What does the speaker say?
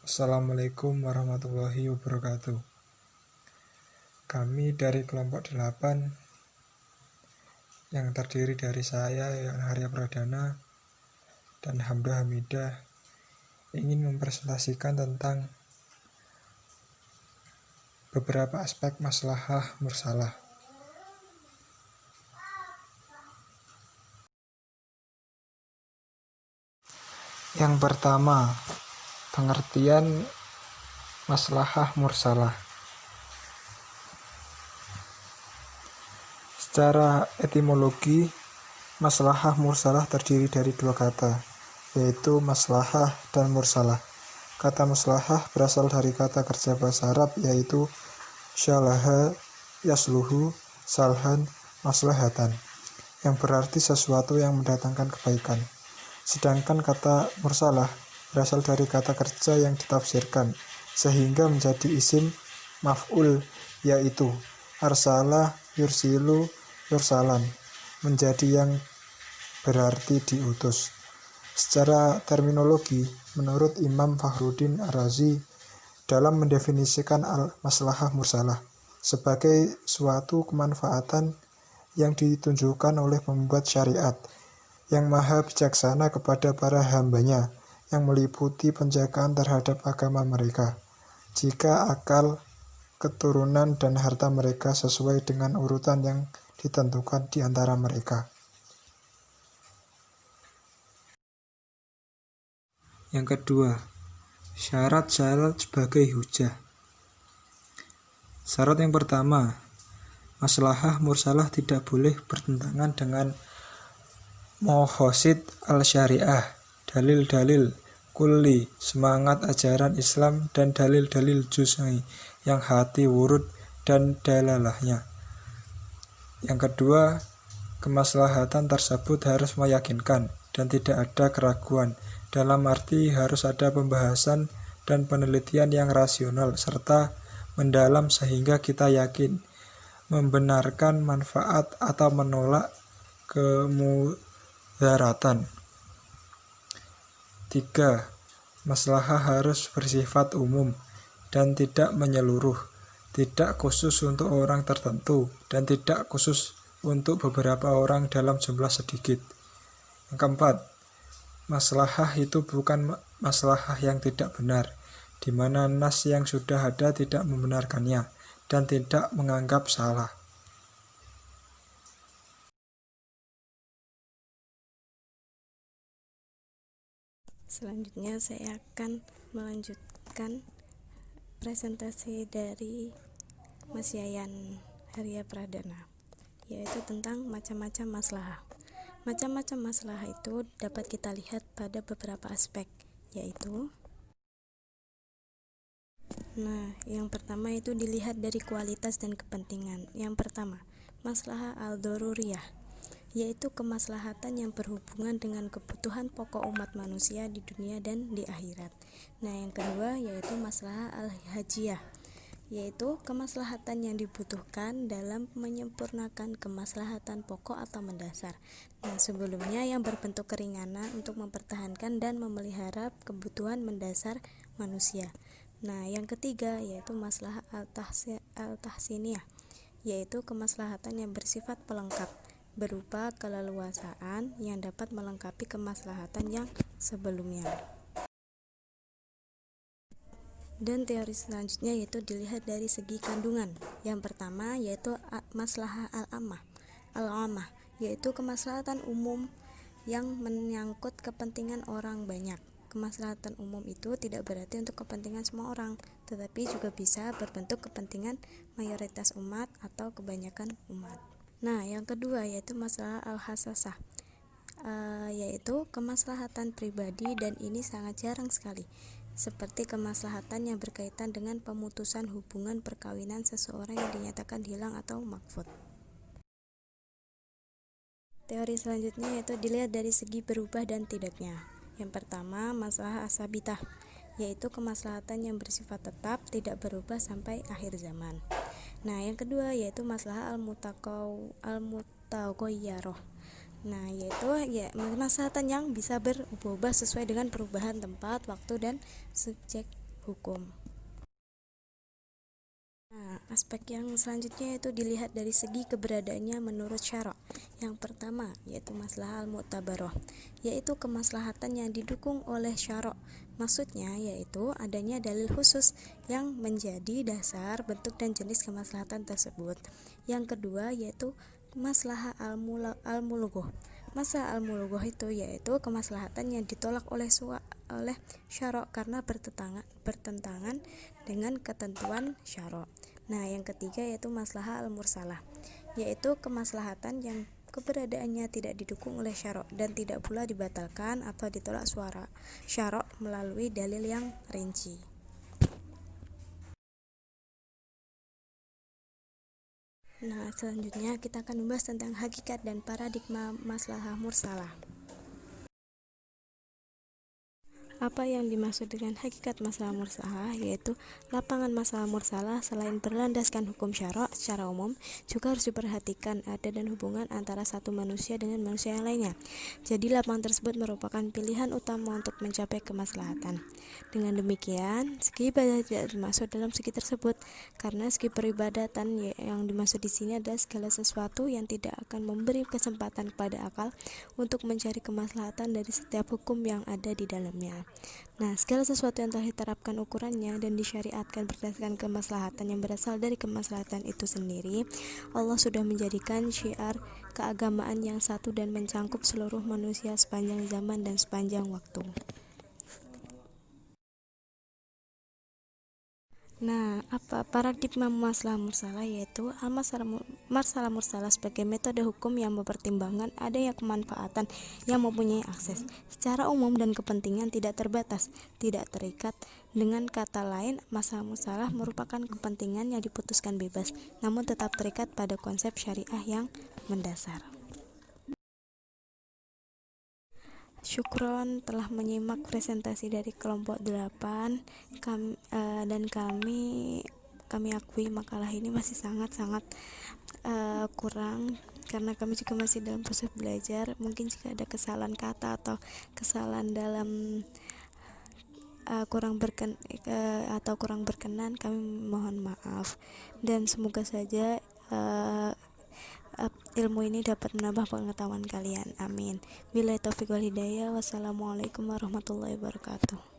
Assalamualaikum warahmatullahi wabarakatuh. Kami dari kelompok 8 yang terdiri dari saya, Yan Arya Pradana, dan Hamdah Hamidah ingin mempresentasikan tentang beberapa aspek maslahah mursalah. Yang pertama, pengertian maslahah mursalah. Secara etimologi, maslahah mursalah terdiri dari dua kata, yaitu maslahah dan mursalah. Kata maslahah berasal dari kata kerja bahasa Arab, yaitu syalaha yasluhu salhan maslahatan, yang berarti sesuatu yang mendatangkan kebaikan. Sedangkan kata mursalah berasal dari kata kerja yang ditafsirkan, sehingga menjadi isim maf'ul, yaitu arsala yursilu yursalan, menjadi yang berarti diutus. Secara terminologi, menurut Imam Fakhruddin Ar-Razi dalam mendefinisikan al-maslahah mursalah sebagai suatu kemanfaatan yang ditunjukkan oleh pembuat syariat yang maha bijaksana kepada para hambanya, yang meliputi penjagaan terhadap agama mereka, jika akal, keturunan, dan harta mereka sesuai dengan urutan yang ditentukan di antara mereka. Yang kedua, syarat-syarat sebagai hujah. Syarat yang pertama, maslahah mursalah tidak boleh bertentangan dengan maqasid al-syariah, dalil-dalil kulli, semangat ajaran Islam, dan dalil-dalil juz'i yang hati wurud dan dalalahnya. Yang kedua, kemaslahatan tersebut harus meyakinkan dan tidak ada keraguan, dalam arti harus ada pembahasan dan penelitian yang rasional serta mendalam sehingga kita yakin membenarkan manfaat atau menolak kemudaratan. 3. Maslahah harus bersifat umum dan tidak menyeluruh, tidak khusus untuk orang tertentu, dan tidak khusus untuk beberapa orang dalam jumlah sedikit. Yang keempat, maslahah itu bukan maslahah yang tidak benar, di mana nas yang sudah ada tidak membenarkannya dan tidak menganggap salah. Selanjutnya saya akan melanjutkan presentasi dari Mas Yayan Arya Pradana, yaitu tentang macam-macam maslahah. Macam-macam maslahah itu dapat kita lihat pada beberapa aspek, yaitu yang pertama itu dilihat dari kualitas dan kepentingan. Yang pertama, maslahah al-daruriyah, yaitu kemaslahatan yang berhubungan dengan kebutuhan pokok umat manusia di dunia dan di akhirat. Yang kedua yaitu maslahah al-hajiyah, yaitu kemaslahatan yang dibutuhkan dalam menyempurnakan kemaslahatan pokok atau mendasar. Sebelumnya yang berbentuk keringanan untuk mempertahankan dan memelihara kebutuhan mendasar manusia. Yang ketiga yaitu maslahah al-tahsiniyah, yaitu kemaslahatan yang bersifat pelengkap, berupa keleluasaan yang dapat melengkapi kemaslahatan yang sebelumnya. Dan teori selanjutnya yaitu dilihat dari segi kandungan. Yang pertama yaitu maslahah al-ammah, yaitu kemaslahatan umum yang menyangkut kepentingan orang banyak. Kemaslahatan umum itu tidak berarti untuk kepentingan semua orang, tetapi juga bisa berbentuk kepentingan mayoritas umat atau kebanyakan umat. Yang kedua yaitu masalah al-hasasah, yaitu kemaslahatan pribadi, dan ini sangat jarang sekali, seperti kemaslahatan yang berkaitan dengan pemutusan hubungan perkawinan seseorang yang dinyatakan hilang atau makfut. Teori selanjutnya yaitu dilihat dari segi berubah dan tidaknya. Yang pertama, maslahah asabitah, yaitu kemaslahatan yang bersifat tetap, tidak berubah sampai akhir zaman. Yang kedua yaitu maslahah al-mutaghayyirah, yaitu kemaslahatan yang bisa berubah-ubah sesuai dengan perubahan tempat, waktu, dan subjek hukum. Nah, aspek yang selanjutnya yaitu dilihat dari segi keberadaannya menurut syara'. Yang pertama yaitu maslahah al-mu'tabaroh, yaitu kemaslahatan yang didukung oleh syara'. Maksudnya yaitu adanya dalil khusus yang menjadi dasar bentuk dan jenis kemaslahatan tersebut. Yang kedua yaitu maslahah al-mulughoh. Maslahah al-mulughoh itu yaitu kemaslahatan yang ditolak oleh syara' karena bertentangan dengan ketentuan syara'. Nah, yang ketiga yaitu maslahah al-mursalah, yaitu kemaslahatan yang keberadaannya tidak didukung oleh syara' dan tidak pula dibatalkan atau ditolak syara' melalui dalil yang rinci. Nah, selanjutnya kita akan membahas tentang hakikat dan paradigma maslahah mursalah. Apa yang dimaksud dengan hakikat masalah mursalah, yaitu lapangan masalah mursalah selain berlandaskan hukum syara' secara umum juga harus diperhatikan ada dan hubungan antara satu manusia dengan manusia yang lainnya. Jadi lapangan tersebut merupakan pilihan utama untuk mencapai kemaslahatan. Dengan demikian, segi ibadah tidak termasuk dalam segi tersebut karena segi peribadatan yang dimaksud di sini adalah segala sesuatu yang tidak akan memberi kesempatan kepada akal untuk mencari kemaslahatan dari setiap hukum yang ada di dalamnya. Nah, segala sesuatu yang telah diterapkan ukurannya dan disyariatkan berdasarkan kemaslahatan yang berasal dari kemaslahatan itu sendiri, Allah sudah menjadikan syiar keagamaan yang satu dan mencangkup seluruh manusia sepanjang zaman dan sepanjang waktu. Nah, apa paradigma masalah mursalah, yaitu masalah mursalah sebagai metode hukum yang mempertimbangkan adanya kemanfaatan yang mempunyai akses secara umum dan kepentingan tidak terbatas, tidak terikat. Dengan kata lain, masalah mursalah merupakan kepentingan yang diputuskan bebas, namun tetap terikat pada konsep syariah yang mendasar. Syukron telah menyimak presentasi dari kelompok 8 dan kami akui makalah ini masih sangat-sangat kurang karena kami juga masih dalam proses belajar. Mungkin jika ada kesalahan kata atau kesalahan dalam kurang berkenan, kami mohon maaf dan semoga saja ilmu ini dapat menambah pengetahuan kalian. Amin. Billahi taufiq wal hidayah. Wassalamualaikum warahmatullahi wabarakatuh.